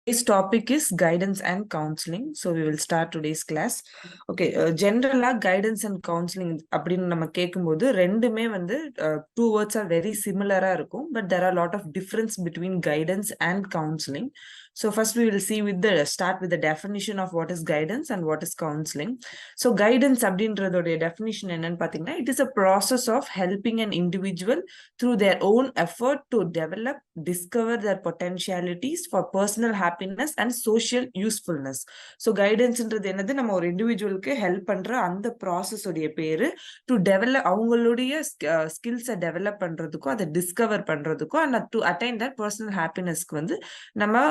Today's topic is guidance and counseling. So we will start today's class. Okay, generally guidance and counseling அப்படின்னு நம்ம கேட்கும்போது ரெண்டுமே வந்து two words are very similar இருக்கும், but there are a lot of difference between guidance and counseling. So first we will see start with the definition of what is guidance and what is counseling. So guidance அப்படின்றதோட definition என்னன்னு பார்த்தீங்கன்னா, it is a process of helping an individual through their own effort to develop, discover their potentialities for personal happiness and social usefulness. So guidanceன்றது என்னது, நம்ம ஒரு இண்டிவிஜுவலுக்கு help பண்ற அந்த process உடைய பேரு. To develop அவங்களுடைய ஸ்கில்ஸை டெவலப் பண்றதுக்கும் அதை டிஸ்கவர் பண்றதுக்கும் and to attain that personal ஹாப்பினஸ்க்கு வந்து நம்ம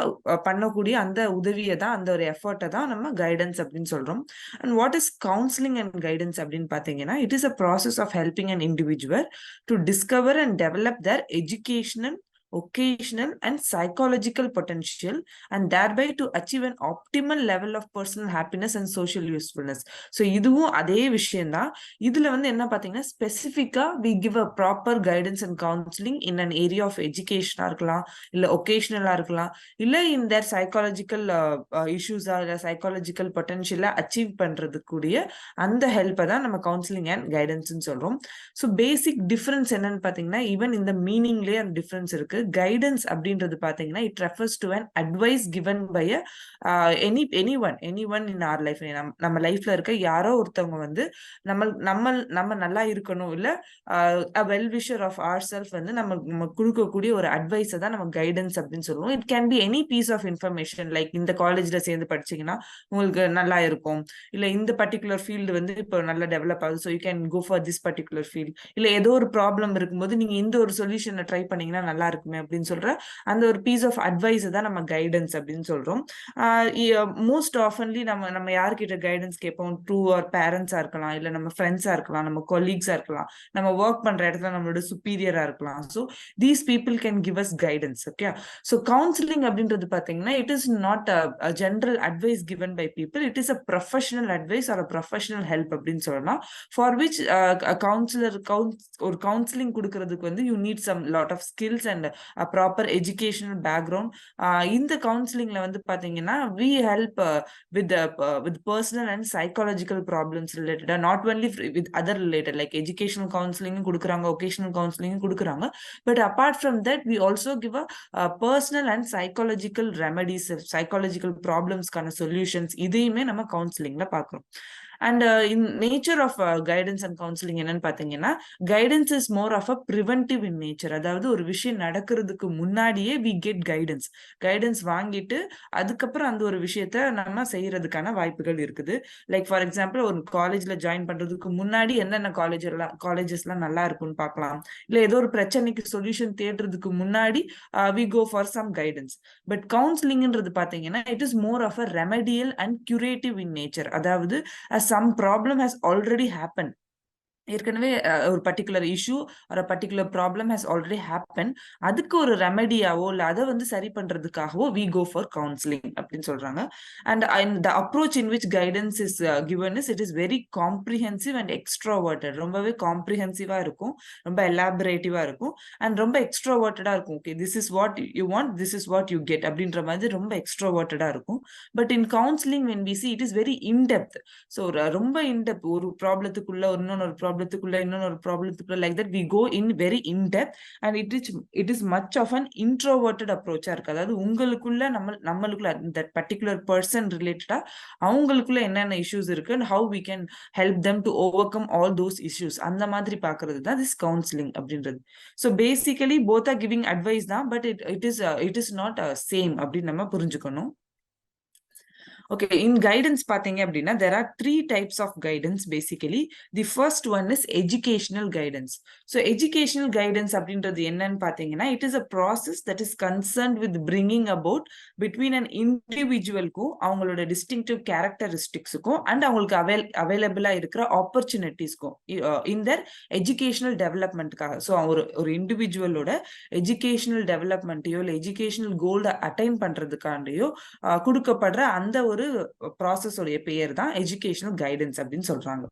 பண்ணக்கூடிய அந்த உதவியை தான், அந்த ஒரு எஃபர்ட்டை தான் நம்ம கைடன்ஸ் அப்படின்னு சொல்றோம். And what is counselling and guidance அப்படின்னு பார்த்தீங்கன்னா, it is a process of helping an individual to discover and develop their educational, occasional and psychological potential and thereby to achieve an optimal level of personal happiness and social usefulness. So இதுவும் அதே விஷயம்தான். இதுல வந்து என்ன பார்த்தீங்கன்னா, ஸ்பெசிஃபிக்கா we give a proper guidance and counseling in an area of education இருக்கலாம், இல்ல ஒகேஷனலா இருக்கலாம், இல்ல in their psychological issues இல்ல psychological potential அச்சீவ் பண்றதுக்குரிய அந்த ஹெல்ப்பை தான் நம்ம கவுன்சிலிங் அண்ட் கைடன்ஸ்ன்னு சொல்றோம். ஸோ பேசிக் டிஃபரன்ஸ் என்னன்னு பார்த்தீங்கன்னா, ஈவன் இந்த மீனிங்லேயே அந்த டிஃபரன்ஸ் இருக்கு. கைடன்ஸ் அப்படின்றது பார்த்தீங்கன்னா, it refers to an advice given by anyone in our life. நம்ம லைஃப்ல இருக்க யாரோ ஒருத்தவங்க வந்து நம்ம நல்லா இருக்கணும், இல்ல well wisher of our self வந்து நம்ம கொடுக்கக்கூடிய ஒரு அட்வைஸை தான் நம்ம கைடன்ஸ் அப்படின்னு சொல்லுவோம். It can be any piece of information, like இந்த காலேஜ்ல சேர்ந்து படிச்சீங்கன்னா உங்களுக்கு நல்லா இருக்கும், இல்ல இந்த பர்டிகுலர் ஃபீல்டு வந்து இப்போ நல்லா டெவலப் ஆகுது, so you can go for this particular field, இல்ல ஏதோ ஒரு ப்ராப்ளம் இருக்கும்போது நீங்க இந்த ஒரு சொல்யூஷனை ட்ரை பண்ணீங்கன்னா நல்லா இருக்குமே அப்படின்னு சொல்ற அந்த ஒரு பீஸ் ஆஃப் அட்வைஸ் தான் நம்ம கைடன்ஸ் அப்படின்னு சொல்றோம். மோஸ்ட் ஆஃபன்லி நம்ம யார்கிட்ட கைடன்ஸ் கேட்போம்? ட்ரூ ஆர் பேரண்ட்ஸா இருக்கலாம், இல்ல நம்ம ஃப்ரெண்ட்ஸா இருக்கலாம், நம்ம கொலீக்ஸா இருக்கலாம், நம்ம ஒர்க் பண்ற இடத்துல நம்மளோட சுப்பீரியரா இருக்கலாம். So these people can give us guidance. Okay, so counselling அப்படின்றது பாத்தீங்கன்னா, it is not a general advice given by people, it is a professional advice or a professional help அப்படின்னு சொல்லலாம். ஃபார் விச் கவுன்சிலர் ஒரு counselling கொடுக்கறதுக்கு வந்து you need some lot of skills and proper educational background. இந்த கவுன்சிலிங்ல வந்து பாத்தீங்கன்னா, we help with personal and psychological problems ரிலேட்டடா, not only with other related, like educational கவுன்சிலிங்கும் கொடுக்குறாங்க, ஒகேஷனல் கவுன்சிலிங்கும் கொடுக்குறாங்க. But apart from that we also give a personal and psychological remedies, psychological ப்ராப்ளம்ஸ்க்கான சொல்யூஷன்ஸ், இதையுமே நம்ம கவுன்சிலிங்ல பார்க்குறோம். And in nature of guidance and counselling என்னன்னு பார்த்தீங்கன்னா, guidance is more of a preventive in nature. அதாவது ஒரு விஷயம் நடக்கிறதுக்கு முன்னாடியே வி கெட் கைடன்ஸ் வாங்கிட்டு அதுக்கப்புறம் அந்த ஒரு விஷயத்த நம்ம செய்யறதுக்கான வாய்ப்புகள் இருக்குது. லைக் ஃபார் எக்ஸாம்பிள், ஒரு காலேஜ்ல ஜாயின் பண்றதுக்கு முன்னாடி என்னென்ன காலேஜஸ்லாம் நல்லா இருக்கும்னு பார்க்கலாம், இல்ல ஏதோ ஒரு பிரச்சனைக்கு சொல்யூஷன் தேடுறதுக்கு முன்னாடி we go for some guidance. But கவுன்சிலிங்ன்றது பார்த்தீங்கன்னா, it is more of a remedial and curative in nature. அதாவது some problem has already happened, ஏற்கனவே ஒரு பர்டிகுலர் இஷ்யூ ஒரு particular problem has already happen, அதுக்கு ஒரு ரெமெடியாவோ இல்லை அதை வந்து சரி பண்றதுக்காகவோ வி கோ ஃபார் கவுன்சிலிங் அப்படின்னு சொல்றாங்க. And the approach in which guidance is given is it is very comprehensive and extroverted. ரொம்பவே காம்ப்ரிஹென்சிவா இருக்கும், ரொம்ப எலாபரேட்டிவா இருக்கும், அண்ட் ரொம்ப எக்ஸ்ட்ராவர்ட்டடா இருக்கும். Okay, this is what you want, this is what you get அப்படின்ற மாதிரி ரொம்ப எக்ஸ்ட்ராவர்ட்டடா இருக்கும். But in counselling when we see it is very in depth. So ரொம்ப இன்டெப்த், ஒரு ப்ராப்ளத்துக்குள்ள இன்னொன்று ப்ராப்ளத்துக்குள்ள இன்னொரு ப்ராப்ளத்துக்குள்ள, like that we go in very in depth. And it is much of an introverted அப்ரோச்சா இருக்கு. அதாவது உங்களுக்குள்ள நம்மளுக்குள்ள தட் பர்டிகுலர் பர்சன் ரிலேட்டடா அவங்களுக்குள்ள என்னென்ன இஷ்யூஸ் இருக்கு and how we can help them to overcome all those issues, அந்த மாதிரி பாக்குறது தான் திஸ் கவுன்சிலிங் அப்படின்றது. So basically both are giving advice தான், but it is not same அப்படின்னு நம்ம புரிஞ்சுக்கணும். Okay, in guidance பாத்தீங்க அப்படின்னா, there are three types of guidance basically. The first one is educational guidance. So educational guidance அப்படின்றது என்னன்னு பாத்தீங்கன்னா, it is a process that is concerned with bringing about between an individualக்கும் அவங்களோட distinctive characteristicsக்கும் and அவங்களுக்கு available இருக்கிற opportunitiesக்கும் in their educational developmentக்காக. So ஒரு இண்டிவிஜுவலோட educational டெவலப்மெண்ட்டையோ இல்லை educational கோல்டை attain பண்றதுக்காண்டியோ கொடுக்கப்படுற அந்த ஒரு ப்ராசஸ் உடைய பெயர் தான் எஜுகேஷனல் கைடன்ஸ் அப்படின்னு சொல்றாங்க.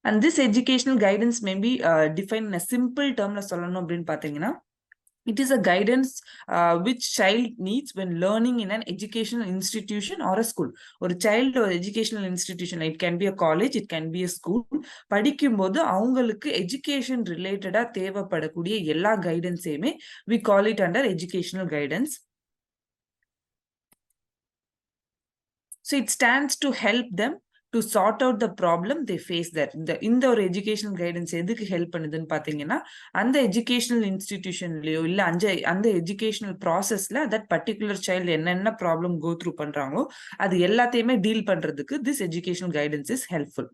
And this educational guidance may be defined in a simple term சொல்லணும் அப்படின்னு பாத்தீங்கன்னா, it is a guidance which child needs when learning in an educational institution or a school. ஒரு child or educational institution, it can be a college, it can be a school, படிக்கும்போது அவங்களுக்கு education related தேவைப்படக்கூடிய எல்லா கைடன்ஸையுமே we call it under educational guidance. So it stands to help them to sort out the problem they face there. இந்த ஒரு educational guidance எதுக்கு help பண்ணுதுன்னு பாத்தீங்கன்னா, அந்த எஜுகேஷனல் இன்ஸ்டிடியூஷன்லயோ இல்ல அந்த எஜுகேஷனல் ப்ராசஸ்ல தட் பர்டிகுலர் சைல்டு என்னென்ன ப்ராப்ளம் கோ த்ரூ பண்றாங்களோ அது எல்லாத்தையுமே டீல் பண்றதுக்கு this educational guidance is helpful.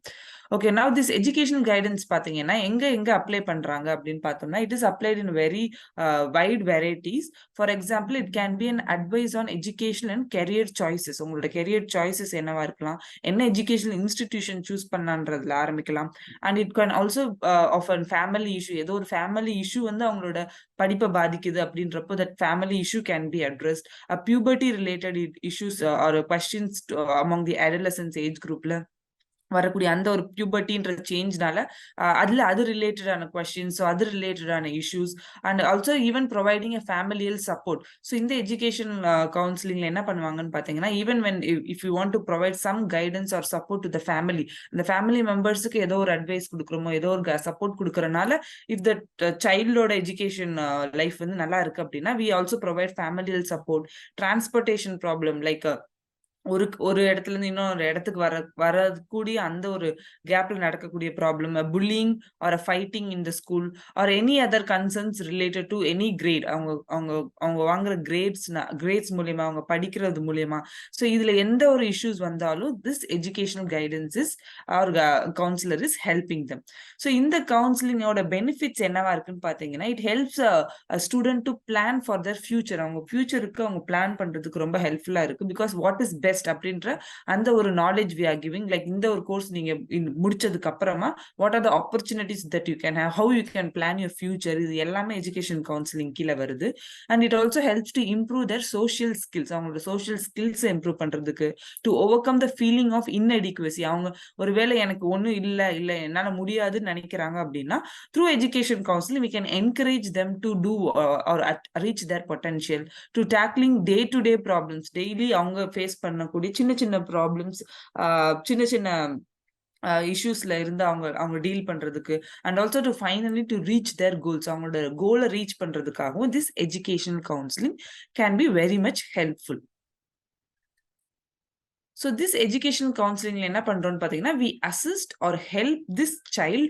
Okay, now this educational guidance பாத்தீங்கன்னா எங்க அப்ளை பண்றாங்க அப்படின்னு பார்த்தோம்னா, it is applied in very wide varieties. For example, it can be an advice on education and career choices. உங்களோட career choices என்னவா இருக்கலாம், என்ன educational institution choose பண்ணான்றதுல ஆரம்பிக்கலாம். And it can also of an family issue, ஏதோ ஒரு family issue வந்து அவங்களோட படிப்பை பாதிக்குது அப்படின்றப்போ that family issue can be addressed. Puberty related issues or questions among the adolescence age குரூப்ல வரக்கூடிய அந்த ஒரு பியூபர்ட்டின்ற சேஞ்ச்னால அதுல அது ரிலேட்டடான கொஸ்டின்ஸ், அது ரிலேட்டடான issues, and also even providing a familial support. So இந்த எஜுகேஷன் கவுன்சிலிங்ல என்ன பண்ணுவாங்கன்னு பாத்தீங்கன்னா, even when if you want to provide some guidance or support to the family, இந்த ஃபேமிலி மெம்பர்ஸுக்கு ஏதோ ஒரு அட்வைஸ் கொடுக்குறோமோ ஏதோ ஒரு சப்போர்ட் கொடுக்கறனால, இஃப் த சைல்டோட எஜுகேஷன் லைஃப் வந்து நல்லா இருக்கு அப்படின்னா, we also provide familial support. Transportation problem like ஒரு இடத்துல இருந்து இன்னொரு இடத்துக்கு வரக்கூடிய அந்த ஒரு கேப்ல நடக்கக்கூடிய problem, bullying or fighting in the school or any other concerns related to any grade, அவங்க வாங்குற கிரேட்ஸ் மூலியமா, அவங்க படிக்கிறது மூலியமா. ஸோ இதுல எந்த ஒரு இஷ்யூஸ் வந்தாலும் this educational guidance is or counsellor is helping them. So இந்த கவுன்சிலிங்கோட பெனிஃபிட்ஸ் என்னவா இருக்குன்னு பாத்தீங்கன்னா, it helps student to plan for their future. அவங்க ஃபியூச்சருக்கு அவங்க பிளான் பண்றதுக்கு ரொம்ப ஹெல்ப்ஃபுல்லா இருக்கு. பிகாஸ் வாட் இஸ் பெஸ்ட் அப்படின்ற அந்த ஒரு knowledge we are giving, like இந்த ஒரு கோர்ஸ் நீங்க முடிச்சதுக்கு அப்புறமா what are the opportunities that you can have, how you can plan your future, இது எல்லாமே எஜுகேஷன் கவுன்சிலிங் கீழே வருது. And it also helps to improve their social skills, அவங்களோட சோஷியல் ஸ்கில்ஸ் இம்ப்ரூவ் பண்றதுக்கு, to overcome the feeling of inadequacy. அவங்க ஒருவேளை எனக்கு ஒன்னும் இல்ல என்னால முடியாதுன்னு நினைக்கிறாங்க அப்படின்னா, through education counselling we can encourage them to do or reach their potential, to tackling day to day problems. Daily அவங்க ஃபேஸ் பண்ணக்கூடிய சின்ன சின்ன ப்ராப்ளம்ஸ், சின்ன சின்ன இஷ்யூஸ்ல இருந்து அவங்க டீல் பண்றதுக்கு, and also to finally to reach their goals, அவங்களோட கோலை ரீச் பண்றதுக்காகவும் this education counselling can be very much helpful. So this educational counseling என்ன பண்றோம்னு பாத்தீங்கன்னா, we assist or help this child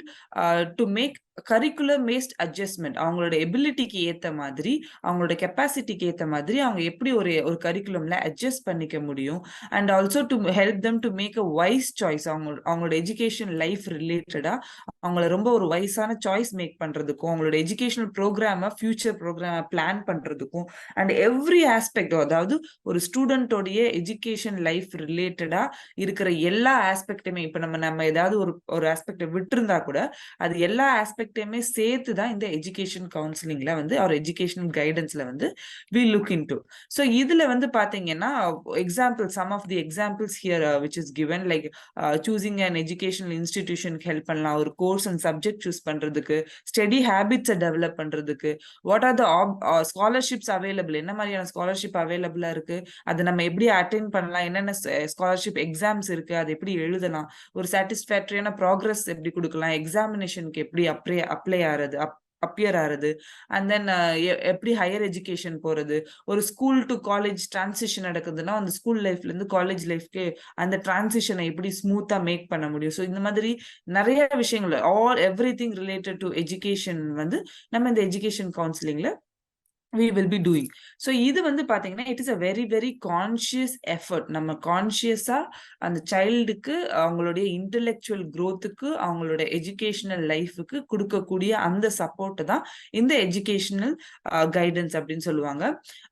to make curricular based adjustment. அவங்களோட எபிலிட்டிக்கு ஏத்த மாதிரி, அவங்களோட கெப்பாசிட்டிக்கு ஏத்த மாதிரி அவங்க எப்படி ஒரு கரிக்குலம்ல அட்ஜஸ்ட் பண்ணிக்க முடியும். And also to help them to make a wise choice. அவங்களோட எஜுகேஷன் லைஃப் ரிலேட்டடா அவங்கள ரொம்ப ஒரு வைஸான சாய்ஸ் மேக் பண்றதுக்கும், அவங்களோட எஜுகேஷனல் ப்ரோக்ராம, ஃபியூச்சர் ப்ரோக்ராம பிளான் பண்றதுக்கும், அண்ட் எவ்ரி ஆஸ்பெக்ட், அதாவது ஒரு ஸ்டூடெண்டோடைய எஜுகேஷன் லைஃப் ரிலேட்டடா இருக்கிற எல்லா ஆஸ்பெக்டுமே, இப்ப நம்ம ஏதாவது ஒரு ஆஸ்பெக்ட விட்டுருந்தா கூட அது எல்லா ஆஸ்பெக்ட் சேர்த்து தான் இந்த எஜுகேஷன் கவுன்சிலிங்ல வந்து ஒரு எஜுகேஷனல் கைடன்ஸ்ல வந்து we look into. So இதுல வந்து பாத்தீங்கன்னா example, some of the examples here which is given, like choosing an educational institution help பண்ணலாம், ஒரு கோர்ஸ் அண்ட் சப்ஜெக்ட் சூஸ் பண்றதுக்கு, ஸ்டடி ஹேபிட்ஸை டெவலப் பண்றதுக்கு, what are the scholarships available, என்ன மாதிரியான ஸ்காலர்ஷிப் அவைலபிளா இருக்கு, அதை நம்ம எப்படி அட்டென்ட் பண்ணலாம், என்னென்ன ஸ்காலர்ஷிப் எக்ஸாம்ஸ் இருக்கு, அதை எப்படி எழுதலாம், ஒரு சாட்டிஸ்ஃபேக்டரியான ப்ராக்ரஸ் எப்படி கொடுக்கலாம், எக்ஸாமினேஷனுக்கு எப்படி அப்பியர் ஆறது, அண்ட் தென் எப்படி ஹையர் எஜுகேஷன் போறது, ஒரு ஸ்கூல் டு காலேஜ் டிரான்சிஷன் நடக்குதுன்னா அந்த ஸ்கூல் லைஃப்ல இருந்து காலேஜ் லைஃப்க்கு அந்த டிரான்சிஷனை எப்படி ஸ்மூத்தா மேக் பண்ண முடியும். ஸோ இந்த மாதிரி நிறைய விஷயங்கள், எவ்ரிதிங் ரிலேட்டட் டு எஜுகேஷன் வந்து நம்ம இந்த education கவுன்சிலிங்ல we will be doing. So இது வந்து பாத்தீங்கன்னா it is a very very conscious effort. நம்ம கான்சியஸா அந்த சைல்டுக்கு அவங்களுடைய இன்டெலெக்சுவல் growthக்கு, அவங்களோட எஜுகேஷனல் லைஃபுக்கு கொடுக்கக்கூடிய அந்த சப்போர்ட் தான் இந்த எஜுகேஷனல் கைடன்ஸ் அப்படின்னு சொல்லுவாங்க.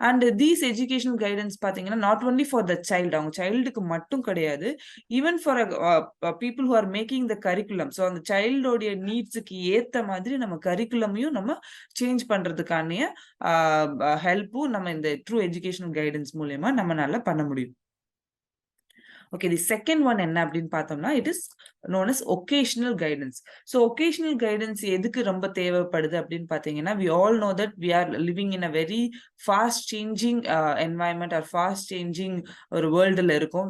அண்ட் தீஸ் எஜுகேஷனல் கைடன்ஸ் பாத்தீங்கன்னா not only for the child, அவங்க சைல்டுக்கு மட்டும் கிடையாது, even for people who are making the curriculum. So அந்த சைல்டோடைய நீட்ஸுக்கு ஏத்த மாதிரி நம்ம கரிக்குலமையும் நம்ம சேஞ்ச் பண்றதுக்கான ஹெல்ப்பும் நம்ம இந்த ட்ரூ எஜுகேஷனல் கைடன்ஸ் மூலமா நம்மளால பண்ண முடியும். ஓகே, தி செகண்ட் ஒன் என்ன அப்படின்னு பார்த்தோம்னா, it is known as occasional guidance. So occasional guidance எதுக்கு ரொம்ப தேவைப்படுது அப்படின்னு பாத்தீங்கன்னா, we all know that we are living in a very fast changing environment or fast changing ஒரு வேர்ல்டுல இருக்கும்.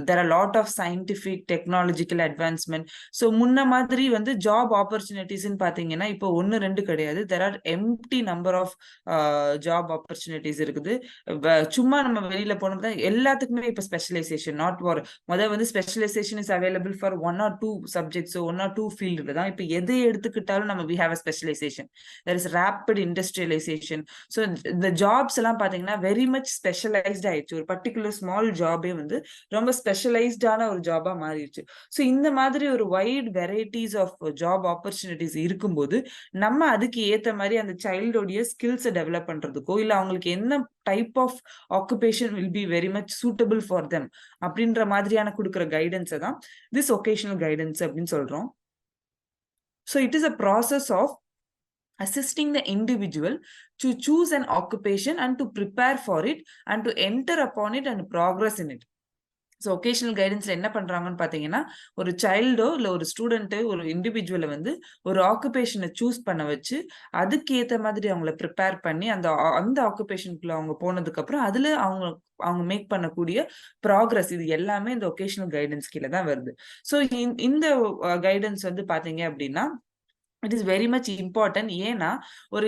there are lot of scientific technological advancement. so முன்ன மாதிரி வந்து job opportunities பாத்தீங்கன்னா இப்போ 1-2 கிடையாது. there are empty number of job opportunities இருக்குது. சும்மா நம்ம வெளியில போனோம்னா எல்லாத்துக்குமே இப்ப ஸ்பெஷலைசேஷன் நாட் ஃபார் முதல்ல வந்து specialisation is available for 1 or 2 subjects 1 or 2 field தான். இப்ப எதை எடுத்துக்கிட்டாலும் நம்ம we have a specialisation. There is rapid industrialisation. So இந்த ஜாப்ஸ் எல்லாம் பாத்தீங்கன்னா வெரி மச் ஸ்பெஷலைஸ்ட் ஆயிடுச்சு. ஒரு பர்டிகுலர் ஸ்மால் ஜாபே வந்து ரொம்ப ஸ்பெஷலைஸ்டான ஒரு ஜாபா மாறிடுச்சு. ஸோ இந்த மாதிரி ஒரு wide varieties of job opportunities இருக்கும்போது நம்ம அதுக்கு ஏத்த மாதிரி அந்த சைல்டோடைய ஸ்கில்ஸை டெவலப் பண்றதுக்கோ இல்ல அவங்களுக்கு என்ன type of occupation will be very much suitable for them அப்படின்ற மாதிரியான கொடுக்குற கைடன்ஸை தான் திஸ் ஒகேஷனல் கைடன்ஸ் அப்படின்னு சொல்றோம். So it is a process of assisting the individual to choose an occupation and to prepare for it and to enter upon it and progress in it. So vocational கைடன்ஸ்ல என்ன பண்றாங்கன்னு பாத்தீங்கன்னா, ஒரு சைல்டோ இல்ல ஒரு ஸ்டூடெண்ட்டோ ஒரு இண்டிவிஜுவலை வந்து ஒரு ஆக்குபேஷனை சூஸ் பண்ண வச்சு அதுக்கு ஏத்த மாதிரி அவங்கள ப்ரிப்பேர் பண்ணி அந்த ஆக்குபேஷனுக்குள்ள அவங்க போனதுக்கு அப்புறம் அதுல அவங்க மேக் பண்ணக்கூடிய ப்ராக்ரஸ் இது எல்லாமே இந்த ஒகேஷனல் கைடன்ஸ் கீழே தான் வருது. ஸோ இந்த கைடன்ஸ் வந்து பாத்தீங்க அப்படின்னா it is very much important. ஏன்னா ஒரு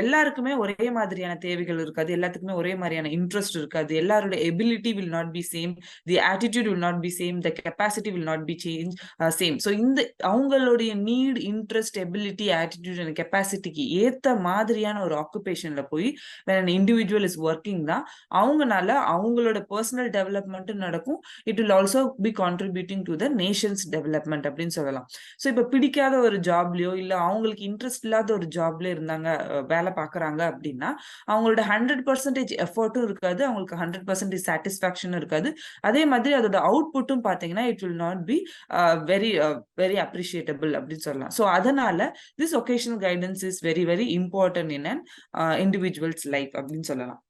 எல்லாருக்குமே ஒரே மாதிரியான தேவைகள் இருக்காது, எல்லாத்துக்குமே ஒரே மாதிரியான இன்ட்ரெஸ்ட் இருக்காது, எல்லாரோட ability will not be same, the attitude will not be same, the capacity will not be same. So இந்த அவங்களுடைய need, interest, ability, attitude and கெப்பாசிட்டிக்கு ஏத்த மாதிரியான ஒரு ஆக்குபேஷன்ல போய் இண்டிவிஜுவல் இஸ் ஒர்க்கிங் தான் அவங்கனால அவங்களோட பர்சனல் டெவலப்மெண்ட்டும் நடக்கும். It will also be contributing to the Nations development அப்படின்னு சொல்லலாம். ஸோ இப்ப பிடிக்காத ஒரு ஜாப்லயோ இல்ல அவங்களுக்கு இன்ட்ரெஸ்ட் இல்லாத ஒரு ஜாப்ல இருந்தாங்க, வேலை பாக்குறாங்க அப்படின்னா அவங்களோட 100% எஃபர்ட்டும் இருக்காது, அவங்களுக்கு 100% சாட்டிஸ்பாக்சனும் இருக்காது. அதே மாதிரி அதோட அவுட்புட்டும் பாத்தீங்கன்னா it will not be very very appreciable அப்படின்னு சொல்லலாம். ஸோ அதனால this vocational guidance is very very important in an individuals life அப்படின்னு சொல்லலாம்.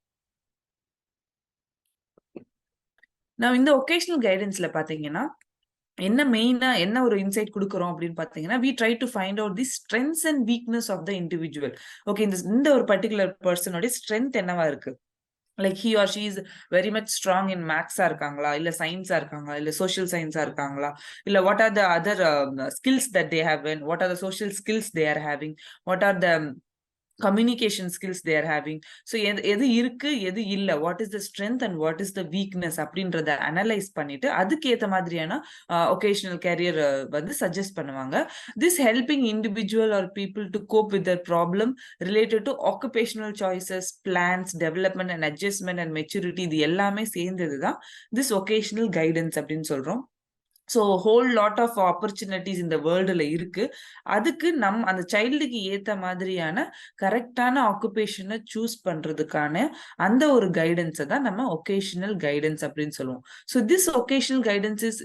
நான் இந்த ஒகேஷனல் கைடன்ஸ்ல பாத்தீங்கன்னா என்ன மெயினா என்ன ஒரு இன்சைட் கொடுக்குறோம் அப்படின்னு பாத்தீங்கன்னா, we try to find out the strengths and weakness of the individual. Okay, இந்த ஒரு பர்டிகுலர் பர்சனோட ஸ்ட்ரென்த் என்னவா இருக்கு, like he or she is very much strong in maths-ஆ இருக்காங்களா, இல்ல சயின்ஸா இருக்காங்களா, இல்ல சோஷியல் சயின்ஸா இருக்காங்களா, இல்ல what are the other skills that they have, and what are the social skills they are having, what are the communication skills they are having. so எது இருக்கு எது இல்ல, what is the strength and what is the weakness அப்படின்றத analyse பண்ணிட்டு அதுக்கு ஏத்த மாதிரியான occasional career வந்து சஜஸ்ட் பண்ணுவாங்க. this helping individual or people to cope with their problem related to occupational choices, plans, development and adjustment and maturity இது எல்லாமே சேர்ந்ததுதான் this occasional guidance அப்படின்னு சொல்றோம். So whole lot of opportunities இந்த வேர்ல்டுல இருக்கு. அதுக்கு அந்த சைல்டுக்கு ஏத்த மாதிரியான கரெக்டான ஆக்குபேஷனை சூஸ் பண்றதுக்கான அந்த ஒரு கைடன்ஸை தான் நம்ம ஒகேஷனல் கைடன்ஸ் அப்படின்னு சொல்லுவோம். So this vocational guidance is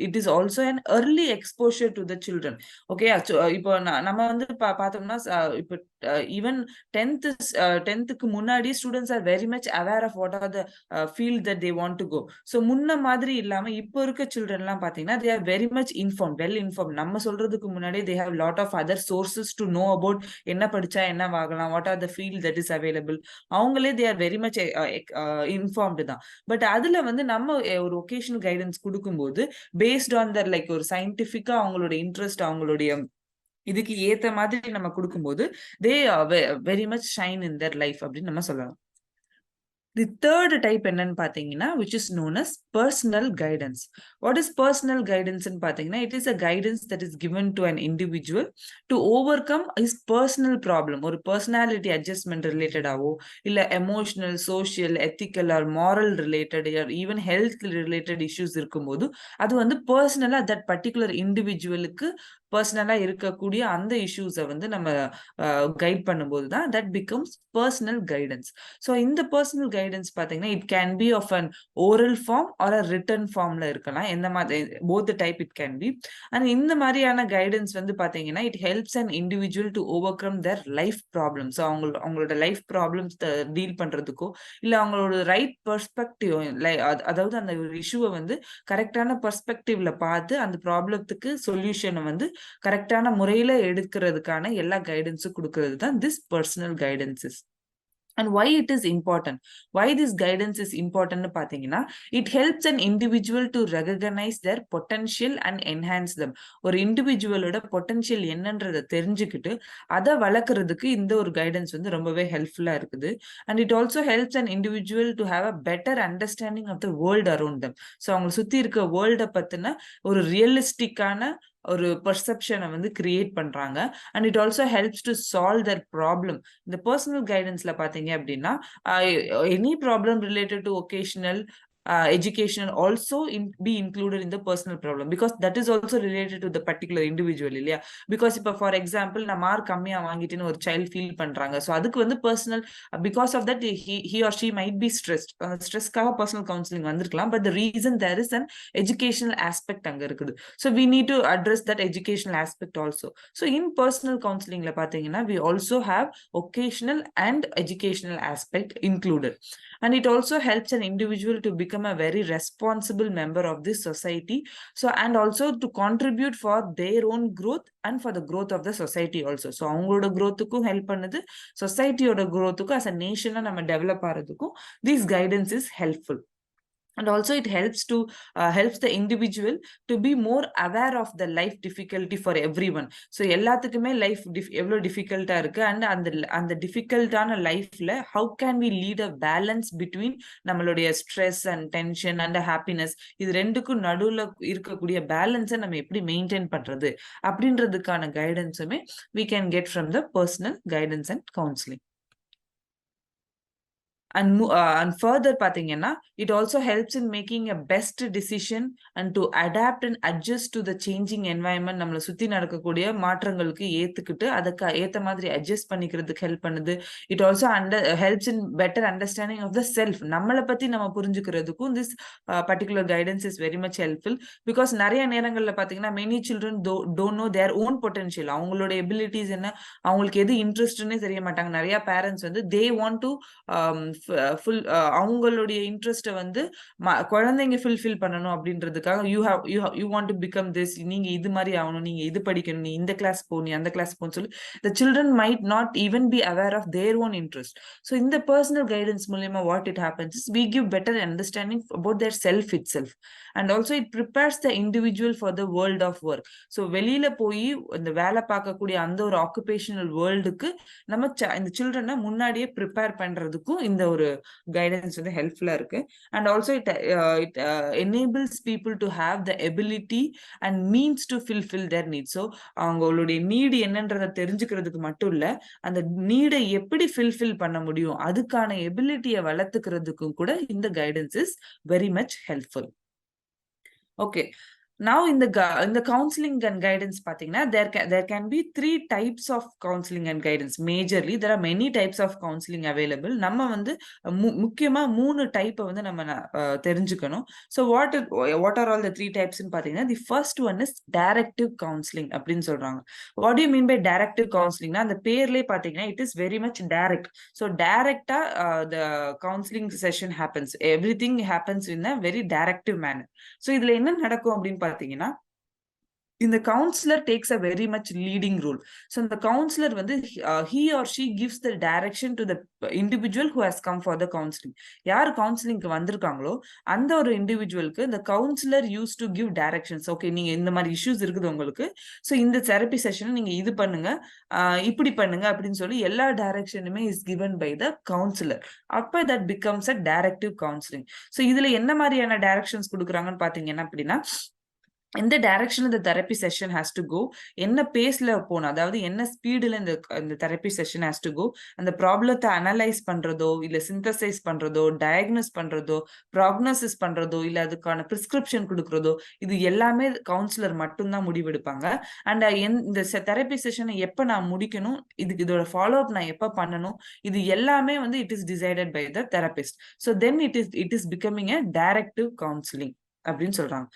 it is also an early exposure to the children. Okay, இப்போ நம்ம வந்து பார்த்தோம்னா இப்போ ஈவன் 10th முன்னாடி students are very much aware of what are the field that they want to go. So முன்ன மாதிரி இல்லாம இப்போ இருக்க சில்ட்ரன் எல்லாம் பாத்தீங்கன்னா they are very much informed, well informed. நம்ம சொல்றதுக்கு முன்னாடி they have lot of other sources to know about என்ன படிச்சா என்ன ஆகலாம், what are the field that is available. அவங்களே they are very much informed தான். பட் அதுல வந்து நம்ம ஒரு ஒகேஷனல் கைடன்ஸ் கொடுக்கும்போது based on their like ஒரு சயின்டிபிக்கா அவங்களோட இன்ட்ரெஸ்ட், அவங்களுடைய இதுக்கு ஏத்த மாதிரி நம்ம கொடுக்கும்போது they very much shine in their life அப்படின்னு நம்ம சொல்லலாம். The third type என்னன்னு பாத்தீங்கன்னா which is known as personal guidance. What is personal guidance ன்னு பாத்தீங்கன்னா, it is a guidance that is given to an individual to overcome his personal problem. ஒரு personality adjustment related ஆவோ இல்ல emotional, social, ethical or moral related or even health related issues இருக்கும்போது அது வந்து personal that particular individualக்கு பர்சனலா இருக்கக்கூடிய அந்த இஷ்யூஸை வந்து நம்ம கைட் பண்ணும்போது தான் that becomes personal guidance. So இந்த பர்சனல் கைடன்ஸ் பார்த்தீங்கன்னா it can be of an oral form or a written ஃபார்ம்ல இருக்கலாம். எந்த மாதிரி both type it can be. And இந்த மாதிரியான கைடன்ஸ் வந்து பார்த்தீங்கன்னா it helps an individual to overcome their life problems. அவங்களோட லைஃப் ப்ராப்ளம்ஸ் டீல் பண்றதுக்கோ இல்ல அவங்களோட ரைட் பெர்ஸ்பெக்டிவ், அதாவது அந்த ஒரு இஷ்யூவை வந்து கரெக்டான பெர்ஸ்பெக்டிவ்ல பார்த்து அந்த ப்ராப்ளத்துக்கு சொல்யூஷனை வந்து கரெக்டான முறையில எடுக்கிறதுக்கான எல்லா கைடன்ஸும் கொடுக்கறது தான் this personal guidances. And why it is important, why this guidance is important னு பாத்தீங்கன்னா it helps an individual to recognize their potential and enhance them. ஒரு இண்டிவிஜுவலோட பொட்டன்ஷியல் என்னன்றதை தெரிஞ்சுக்கிட்டு அதை வளர்க்கறதுக்கு இந்த ஒரு கைடன்ஸ் வந்து ரொம்பவே ஹெல்ப்ஃபுல்லா இருக்குது. and it also helps an individual to have a better understanding of the world around them. So அவங்க சுத்தி இருக்க வேர்ல்டை பத்தின ஒரு ரியலிஸ்டிக்கான ஒரு பெர்செப்ஷனை வந்து கிரியேட் பண்றாங்க. And it also helps to solve their problem. இந்த பர்சனல் கைடன்ஸ்ல பாத்தீங்க அப்படின்னா any problem related to vocational education also be included in the personal problem, because that is also related to the particular individual இல்லையா. because இப்ப for example நான் mark கம்மியா வாங்கிட்டேன்னு ஒரு சைல்ட் ஃபீல் பண்றாங்க. ஸோ அதுக்கு வந்து personal, because of that he or she might be stressed. அந்த ஸ்ட்ரெஸ்க்காக பர்சனல் கவுன்சிலிங் வந்திருக்கலாம். But the reason there is an educational aspect அங்க இருக்குது. So we need to address that educational aspect also. So in personal கவுன்சிலிங்ல பாத்தீங்கன்னா we also have occasional and educational aspect included. And it also helps an individual to become a very responsible member of this society. So and also to contribute for their own growth and for the growth of the society also. So அவங்களோட growthக்கும் help பண்ணுது, societyயோட growthக்கும் as a nation நம்ம develop ஆறதுக்கும் this guidance is helpful. And also it helps the individual to be more aware of the life difficulty for everyone. So எல்லாத்துக்குமே life எவ்வளவு டிஃபிகல்ட்டா இருக்கு, and அந்த டிஃபிகல்ட்டான லைஃப்ல how can we lead a balance between நம்மளுடைய stress and tension and happiness, இது ரெண்டுக்கும் நடுவுல இருக்கக்கூடிய பேலன்ஸை நம்ம எப்படி மெயின்டைன் பண்றது அப்படின்றதுக்கான கைடன்ஸுமே we can get from the personal guidance and counseling. And further பாத்தீங்கன்னா it also helps in making a best decision and to adapt and adjust to the changing environment. நம்மள சுத்தி நடக்கக்கூடிய மாற்றங்களுக்கு ஏத்துக்கிட்டு அதுக்கு ஏத்த மாதிரி அட்ஜஸ்ட் பண்ணிக்கிறதுக்கு ஹெல்ப் பண்ணுது. it also helps in better understanding of the self. நம்மளை பத்தி நம்ம புரிஞ்சுக்கிறதுக்கும் this particular guidance is very much helpful, because நிறைய நேரங்கள்ல பாத்தீங்கன்னா many children don't know their own potential. அவங்களோட எபிலிட்டிஸ் என்ன, அவங்களுக்கு எது இன்ட்ரெஸ்ட்னே தெரிய மாட்டாங்க. நிறைய பேரண்ட்ஸ் வந்து they want to அவங்களுடைய இன்ட்ரெஸ்ட்டை வந்து குழந்தைங்க ஃபுல்ஃபில் பண்ணணும் அப்படின்றதுக்காக you want to become this, நீங்க இது மாதிரி ஆகணும், நீங்க இது படிக்கணும், நீ இந்த கிளாஸ் போ, நீ அந்த கிளாஸ் போன்னு சொல்லி the children might not even be aware of their own interest. So in the personal guidance மூலமா what it happens is we give better understanding about their self itself, and also it prepares the individual for the world of work. So வெளியில போய் இந்த வேலை பார்க்கக்கூடிய அந்த ஒரு occupational வேர்ல்டுக்கு நம்ம இந்த சில்ட்ரனை முன்னாடியே ப்ரிப்பேர் பண்றதுக்கும் இந்த ஒரு கைடன்ஸ் வந்து ஹெல்ப்ஃபுல்லா இருக்கு. And also it enables people to have the ability and means to fulfill their needs. So அவங்களுடைய நீடு என்னன்றதை தெரிஞ்சுக்கிறதுக்கு மட்டும் இல்ல, அந்த நீடை எப்படி fulfill பண்ண முடியும் அதுக்கான எபிலிட்டியை வளர்த்துக்கிறதுக்கும் கூட இந்த guidance is very much helpful. Okay, now in the counseling and guidance பாத்தீங்கன்னா there can be 3 types of counseling and guidance. Majorly there are many types of counseling available. நம்ம வந்து முக்கியமா 3 டைப்பை வந்து நம்ம தெரிஞ்சுக்கணும். so what are all the 3 types ன்னு பாத்தீங்கன்னா the first one is directive counseling அப்படின்னு சொல்றாங்க. what do you mean by directive counseling னா அந்த பேர்லயே பாத்தீங்கன்னா it is very much direct. so directா the counseling session happens, everything happens in a very directive manner. so இதுல என்ன நடக்கும் அப்படின்னு பாத்தீங்கன்னா இந்த counselor takes a very much leading role. So the counselor வந்து he or she gives the direction to the individual who has come for the counseling. யார் கவுன்சிலிங்க்கு வந்திருக்காங்களோ அந்த ஒரு இண்டிவிஜுவலுக்கு இந்த counselor used to give directions. Okay, நீங்க இந்த மாதிரி issues இருக்குது உங்களுக்கு, ஸோ இந்த தெரப்பி செஷன் நீங்க இது பண்ணுங்க, இப்படி பண்ணுங்க அப்படின்னு சொல்லி எல்லா டைரக்ஷனுமே is given by the counselor. அப்ப that becomes a directive counseling. So இதுல என்ன மாதிரியான டைரக்ஷன்ஸ் கொடுக்குறாங்கன்னு பாத்தீங்கன்னா அப்படின்னா எந்த டைரக்ஷன் இந்த therapy session has to go, என்ன பேஸ்ல போகணும், அதாவது என்ன ஸ்பீடுல இந்த therapy session has to go, அந்த ப்ராப்ளத்தை அனலைஸ் பண்றதோ இல்ல சிந்தசைஸ் பண்றதோ, டயக்னோஸ் பண்றதோ, ப்ராக்னோசிஸ் பண்றதோ, இல்ல அதுக்கான பிரிஸ்கிரிப்ஷன் கொடுக்கறதோ, இது எல்லாமே கவுன்சிலர் மட்டும்தான் முடிவெடுப்பாங்க. அண்ட் இந்த தெரப்பி செஷனை எப்ப நான் முடிக்கணும், இதோட ஃபாலோ அப் நான் எப்ப பண்ணணும், இது எல்லாமே வந்து it is decided by the therapist. So then it is becoming a directive counselling அப்படின்னு சொல்றாங்க.